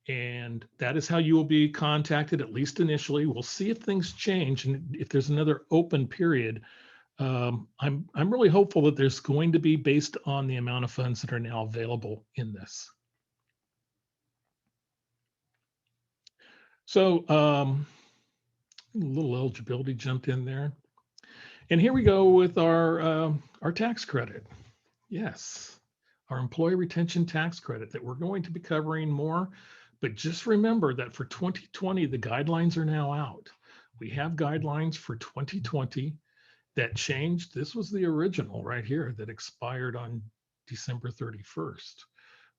And that is how you will be contacted, at least initially. We'll see if things change and if there's another open period. I'm really hopeful that there's going to be, based on the amount of funds that are now available in this. So a little eligibility jumped in there. And here we go with our tax credit. Yes, our employee retention tax credit that we're going to be covering more. But just remember that for 2020, the guidelines are now out. We have guidelines for 2020 that changed. This was the original right here that expired on December 31st.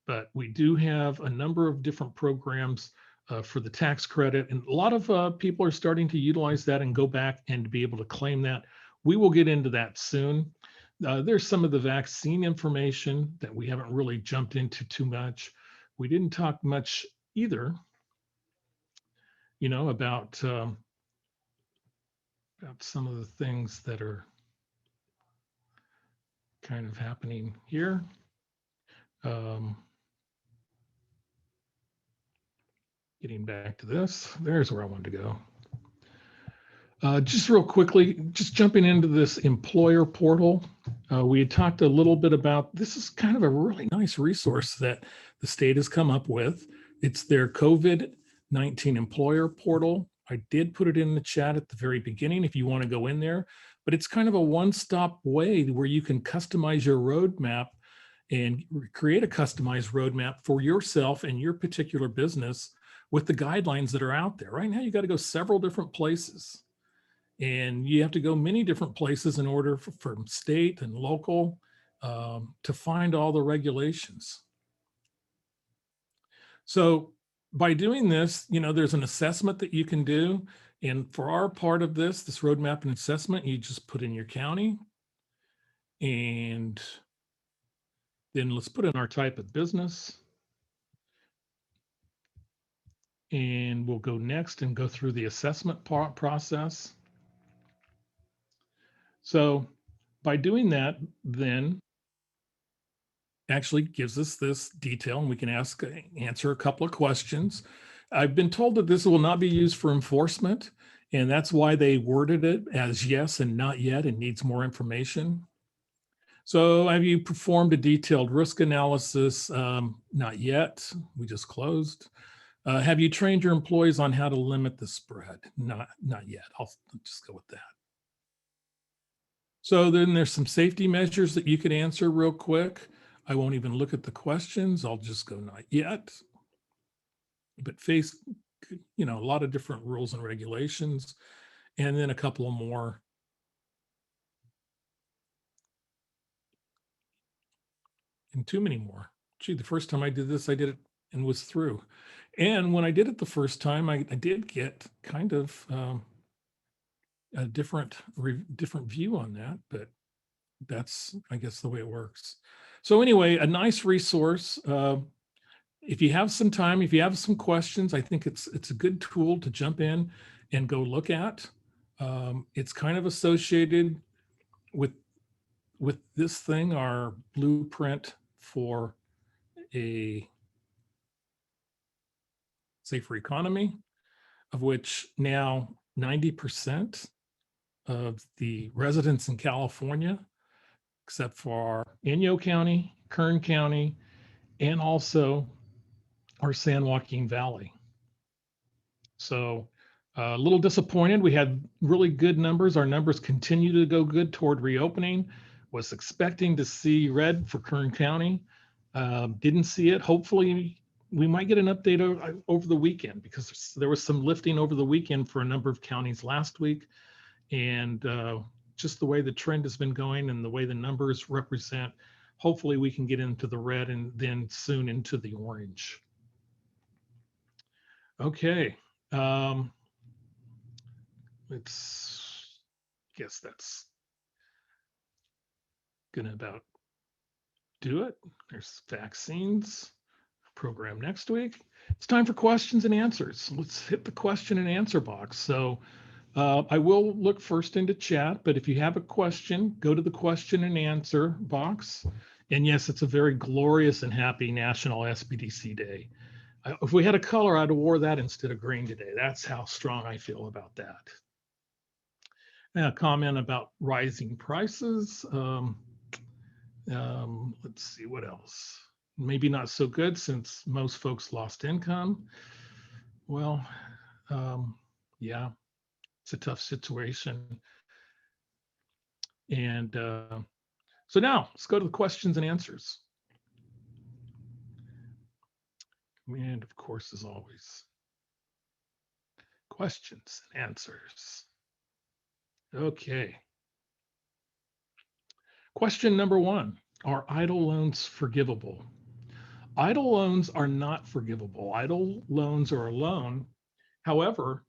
But we do have a number of different programs for the tax credit. And a lot of people are starting to utilize that and go back and be able to claim that. We will get into that soon. There's some of the vaccine information that we haven't really jumped into too much. We didn't talk much either, about some of the things that are kind of happening here. Getting back to this, there's where I wanted to go. Just real quickly, just jumping into this employer portal. We had talked a little bit about, this is kind of a really nice resource that the state has come up with. It's their COVID COVID-19 employer portal. I did put it in the chat at the very beginning if you want to go in there, but it's kind of a one-stop way where you can customize your roadmap and create a customized roadmap for yourself and your particular business with the guidelines that are out there. Right now, you got to go several different places, and you have to go many different places in order from state and local to find all the regulations. So by doing this, there's an assessment that you can do. And for our part of this roadmap and assessment, you just put in your county, and then let's put in our type of business. And we'll go next and go through the assessment process. So by doing that, then actually gives us this detail, and we can answer a couple of questions. I've been told that this will not be used for enforcement, and that's why they worded it as yes and not yet and needs more information. So have you performed a detailed risk analysis? Not yet. We just closed. Have you trained your employees on how to limit the spread? Not yet. I'll just go with that. So then there's some safety measures that you could answer real quick. I won't even look at the questions. I'll just go not yet. But face, a lot of different rules and regulations, and then a couple of more. And too many more. Gee, the first time I did this, I did it and was through. And when I did it the first time, I did get kind of a different view on that, but that's, I guess, the way it works. So anyway, a nice resource. If you have some time, if you have some questions, I think it's a good tool to jump in and go look at. It's kind of associated with this thing, our blueprint for a safer economy, of which now 90% of the residents in California, except for Inyo County, Kern County, and also our San Joaquin Valley. So a little disappointed. We had really good numbers. Our numbers continue to go good toward reopening. Was expecting to see red for Kern County. Didn't see it. Hopefully we might get an update over the weekend, because there was some lifting over the weekend for a number of counties last week. And just the way the trend has been going and the way the numbers represent, hopefully we can get into the red and then soon into the orange. Okay. Guess that's gonna about do it. There's vaccines program next week. It's time for questions and answers. Let's hit the question and answer box. So I will look first into chat, but if you have a question, go to the question and answer box. And yes, it's a very glorious and happy National SBDC Day. If we had a color, I'd have wore that instead of green today. That's how strong I feel about that. A comment about rising prices. Let's see what else. Maybe not so good since most folks lost income. Well, yeah, it's a tough situation. And so now let's go to the questions and answers. And of course, as always, questions and answers. Okay. Question number one, are EIDL loans forgivable? EIDL loans are not forgivable. EIDL loans are a loan. However,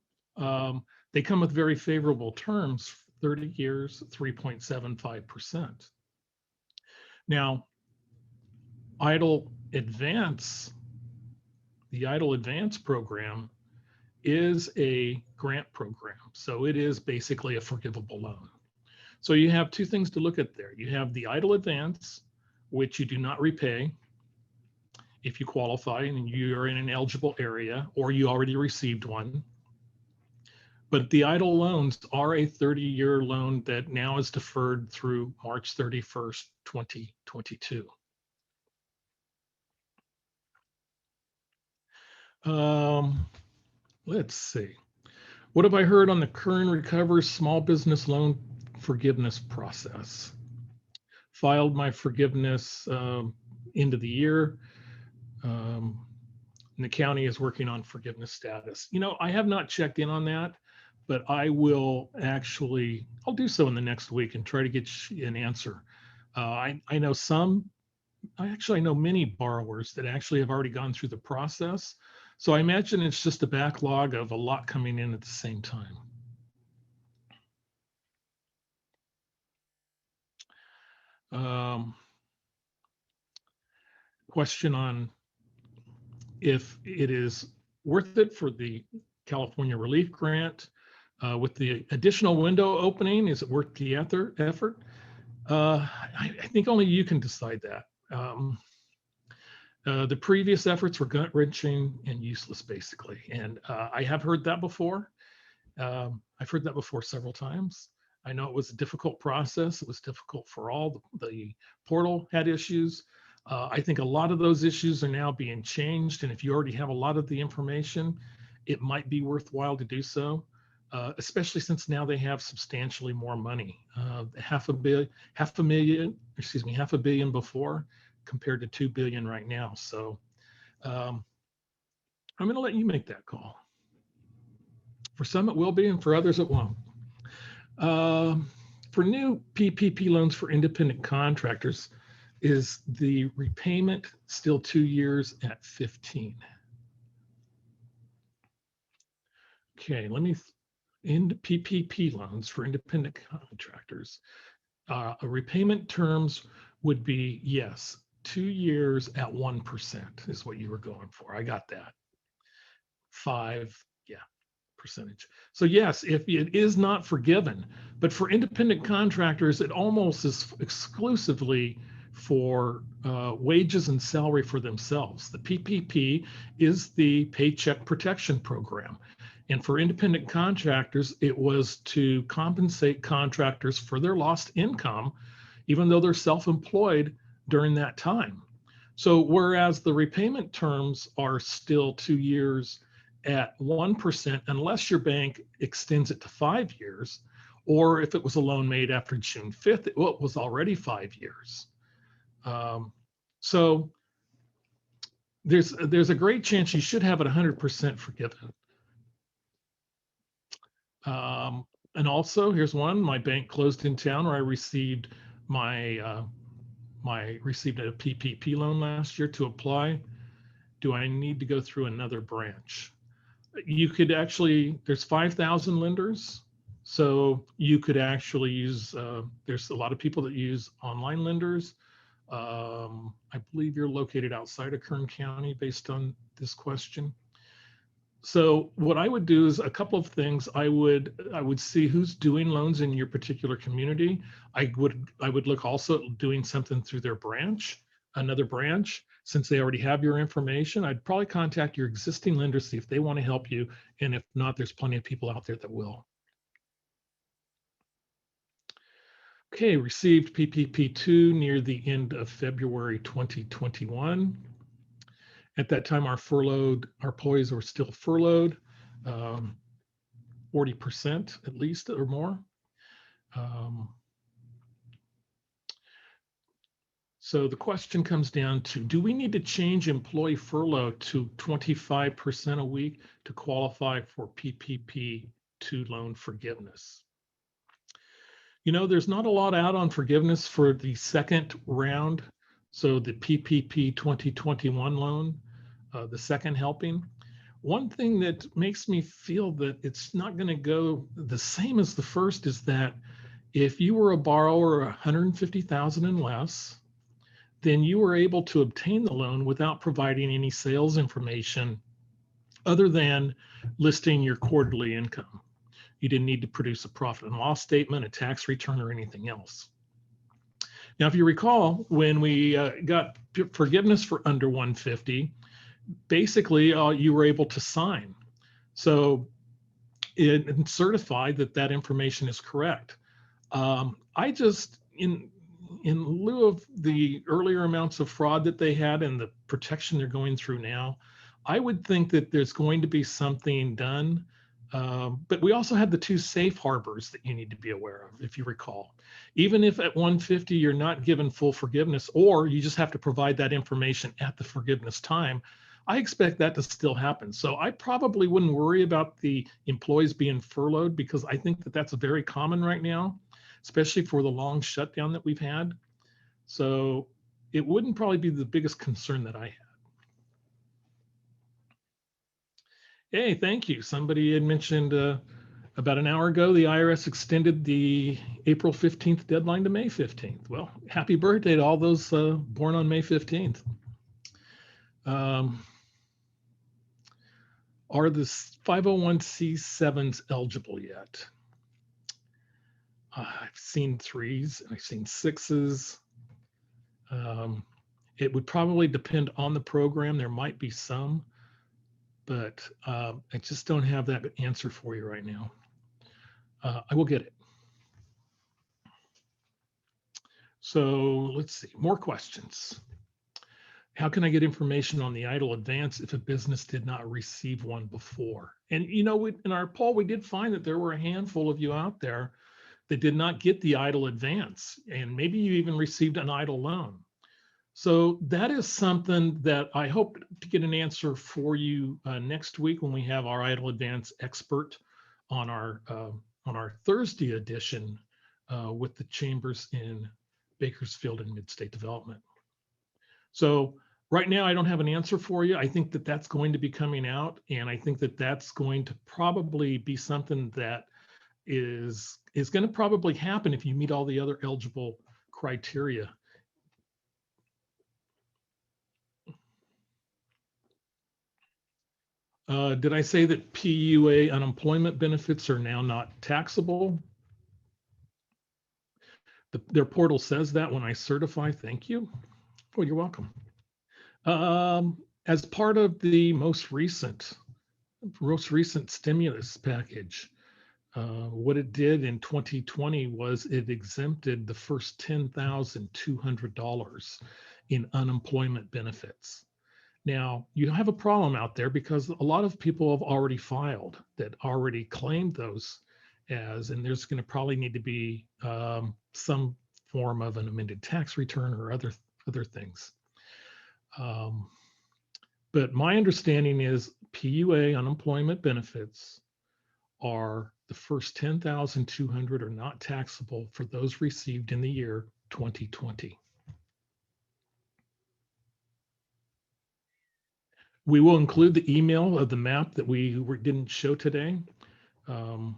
they come with very favorable terms, 30 years, 3.75%. Now, EIDL Advance, the EIDL Advance program is a grant program. So it is basically a forgivable loan. So you have two things to look at there. You have the EIDL Advance, which you do not repay if you qualify and you're in an eligible area or you already received one. But the EIDL loans are a 30-year loan that now is deferred through March 31st, 2022. Let's see. What have I heard on the current recovery small business loan forgiveness process? Filed my forgiveness end of the year. And the county is working on forgiveness status. I have not checked in on that, but I will actually, I'll do so in the next week and try to get an answer. I know I know many borrowers that actually have already gone through the process. So I imagine it's just a backlog of a lot coming in at the same time. Question on if it is worth it for the California Relief Grant. With the additional window opening, is it worth the effort? I think only you can decide that. The previous efforts were gut wrenching and useless, basically. And I have heard that before. I've heard that before several times. I know it was a difficult process. It was difficult for all. The portal had issues. I think a lot of those issues are now being changed. And if you already have a lot of the information, it might be worthwhile to do so, especially since now they have substantially more money, half a billion before compared to 2 billion right now. So I'm going to let you make that call. For some, it will be, and for others, it won't. For new PPP loans for independent contractors, is the repayment still 2 years at 15? Okay, in PPP loans for independent contractors, repayment terms would be, yes, 2 years at 1% is what you were going for. I got that. 5, yeah, percentage. So yes, if it is not forgiven, but for independent contractors, it almost is exclusively for wages and salary for themselves. The PPP is the Paycheck Protection Program. And for independent contractors, it was to compensate contractors for their lost income, even though they're self-employed during that time. So whereas the repayment terms are still 2 years at 1%, unless your bank extends it to 5 years, or if it was a loan made after June 5th, it was already 5 years. So there's a great chance you should have it 100% forgiven. And also, here's one: my bank closed in town where I received received a PPP loan last year. To apply, do I need to go through another branch? You could actually, there's 5,000 lenders. So you could actually use, there's a lot of people that use online lenders. I believe you're located outside of Kern County based on this question. So what I would do is a couple of things. I would see who's doing loans in your particular community. I would look also at doing something through their branch, another branch. Since they already have your information, I'd probably contact your existing lender, see if they want to help you. And if not, there's plenty of people out there that will. Okay, received PPP2 near the end of February 2021. At that time, our employees were still furloughed, 40% at least or more. So the question comes down to, do we need to change employee furlough to 25% a week to qualify for PPP2 loan forgiveness? There's not a lot out on forgiveness for the second round. So the PPP 2021 loan, the second helping. One thing that makes me feel that it's not going to go the same as the first is that if you were a borrower 150,000 and less, then you were able to obtain the loan without providing any sales information other than listing your quarterly income. You didn't need to produce a profit and loss statement, a tax return, or anything else. Now, if you recall, when we got forgiveness for under 150, basically you were able to sign. So it certified that information is correct. I just, in lieu of the earlier amounts of fraud that they had and the protection they're going through now, I would think that there's going to be something done. But we also have the two safe harbors that you need to be aware of, if you recall. Even if at 150 you're not given full forgiveness, or you just have to provide that information at the forgiveness time, I expect that to still happen. So I probably wouldn't worry about the employees being furloughed, because I think that that's very common right now, especially for the long shutdown that we've had. So it wouldn't probably be the biggest concern that I have. Hey, thank you. Somebody had mentioned about an hour ago, the IRS extended the April 15th deadline to May 15th. Well, happy birthday to all those born on May 15th. Are the 501c7s eligible yet? I've seen 3s, and I've seen 6s. It would probably depend on the program. There might be some, but I just don't have that answer for you right now. I will get it. So let's see, more questions. How can I get information on the EIDL advance if a business did not receive one before? And you know, in our poll, we did find that there were a handful of you out there that did not get the EIDL advance, and maybe you even received an EIDL loan. So that is something that I hope to get an answer for you next week when we have our EIDL advance expert on our Thursday edition with the chambers in Bakersfield and Mid-State Development. So right now, I don't have an answer for you. I think that that's going to be coming out, and I think that that's going to probably be something that is going to probably happen if you meet all the other eligible criteria. Did I say that PUA unemployment benefits are now not taxable? Their portal says that when I certify. Thank you. Oh, you're welcome. As part of the most recent stimulus package, what it did in 2020 was it exempted the first $10,200 in unemployment benefits. Now, you have a problem out there because a lot of people have already filed that already claimed those and there's going to probably need to be some form of an amended tax return or other things. But my understanding is PUA unemployment benefits are the first $10,200 are not taxable for those received in the year 2020. We will include the email of the map that we didn't show today. And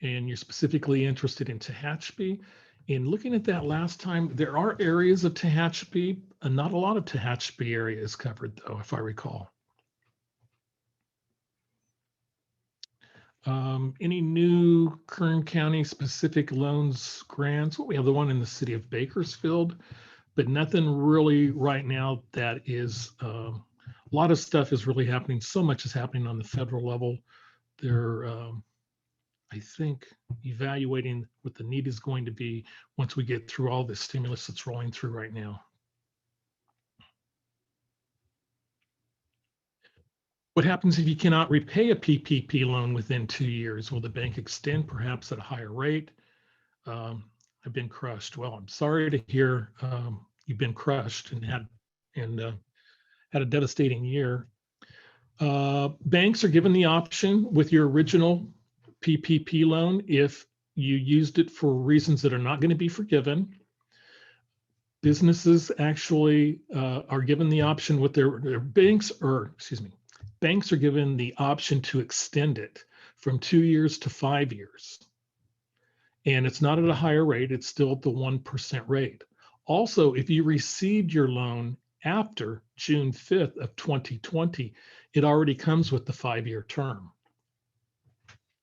you're specifically interested in Tehachapi. In looking at that last time, there are areas of Tehachapi, and not a lot of Tehachapi area is covered, though, if I recall. Any new Kern County specific loans grants? Well, we have the one in the city of Bakersfield, but nothing really right now that is, a lot of stuff is really happening. So much is happening on the federal level. They're, I think, evaluating what the need is going to be once we get through all this stimulus that's rolling through right now. What happens if you cannot repay a PPP loan within 2 years? Will the bank extend perhaps at a higher rate? I've been crushed. Well, I'm sorry to hear you've been crushed and had a devastating year. Banks are given the option with your original PPP loan if you used it for reasons that are not going to be forgiven. Businesses actually are given the option with their banks, or excuse me, banks are given the option to extend it from 2 years to 5 years. And it's not at a higher rate, it's still at the 1% rate. Also, if you received your loan after June 5th of 2020, it already comes with the 5-year term.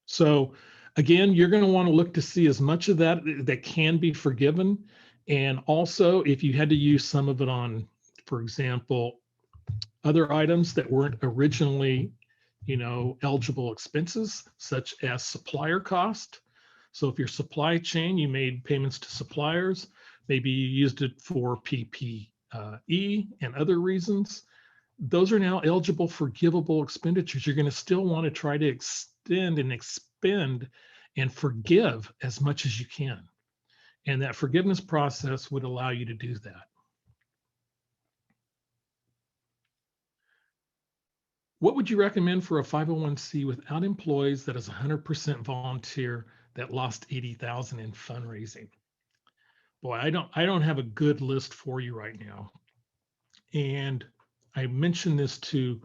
So again, you're going to want to look to see as much of that can be forgiven. And also, if you had to use some of it on, for example, other items that weren't originally, eligible expenses, such as supplier cost. So if your supply chain, you made payments to suppliers, maybe you used it for PPE and other reasons, those are now eligible forgivable expenditures. You're going to still want to try to extend and expend and forgive as much as you can. And that forgiveness process would allow you to do that. What would you recommend for a 501c without employees that is 100% volunteer that lost 80,000 in fundraising? Boy, I don't have a good list for you right now. And I mentioned this to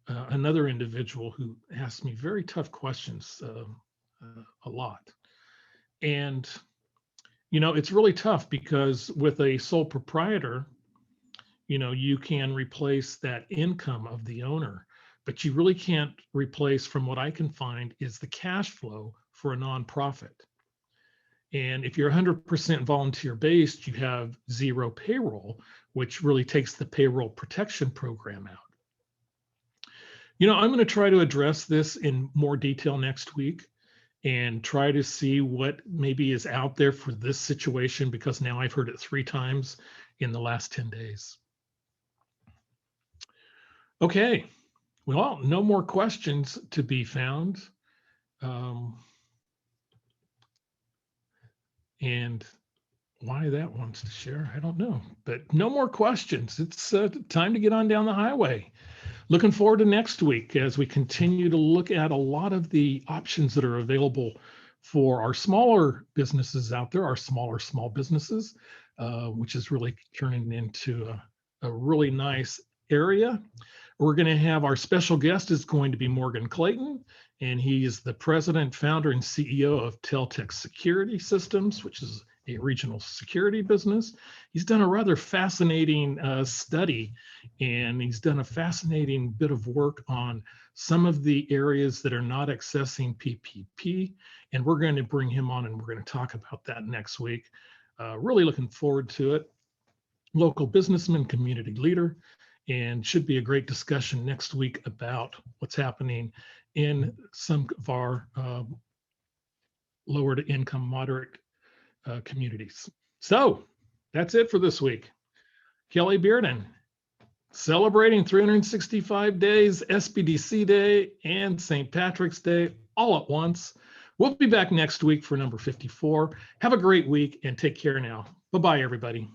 another individual who asked me very tough questions a lot. And, you know, it's really tough because with a sole proprietor, you know, you can replace that income of the owner, but you really can't replace, from what I can find, is the cash flow for a nonprofit. And if you're 100% volunteer based, you have zero payroll, which really takes the payroll protection program out. You know, I'm going to try to address this in more detail next week and try to see what maybe is out there for this situation, because now I've heard it 3 times in the last 10 days. Okay, well, no more questions to be found. And why that wants to share, I don't know, but no more questions. It's time to get on down the highway. Looking forward to next week as we continue to look at a lot of the options that are available for our smaller businesses out there, our smaller small businesses, which is really turning into a really nice area. We're going to have our special guest is going to be Morgan Clayton, and he is the president, founder, and CEO of Teltech Security Systems, which is a regional security business. He's done a rather fascinating study, and he's done a fascinating bit of work on some of the areas that are not accessing PPP, and we're going to bring him on and we're going to talk about that next week. Really looking forward to it. Local businessman, community leader, and should be a great discussion next week about what's happening in some of our lower to income, moderate communities. So that's it for this week. Kelly Bearden, celebrating 365 days, SBDC Day, and St. Patrick's Day all at once. We'll be back next week for number 54. Have a great week and take care now. Bye-bye, everybody.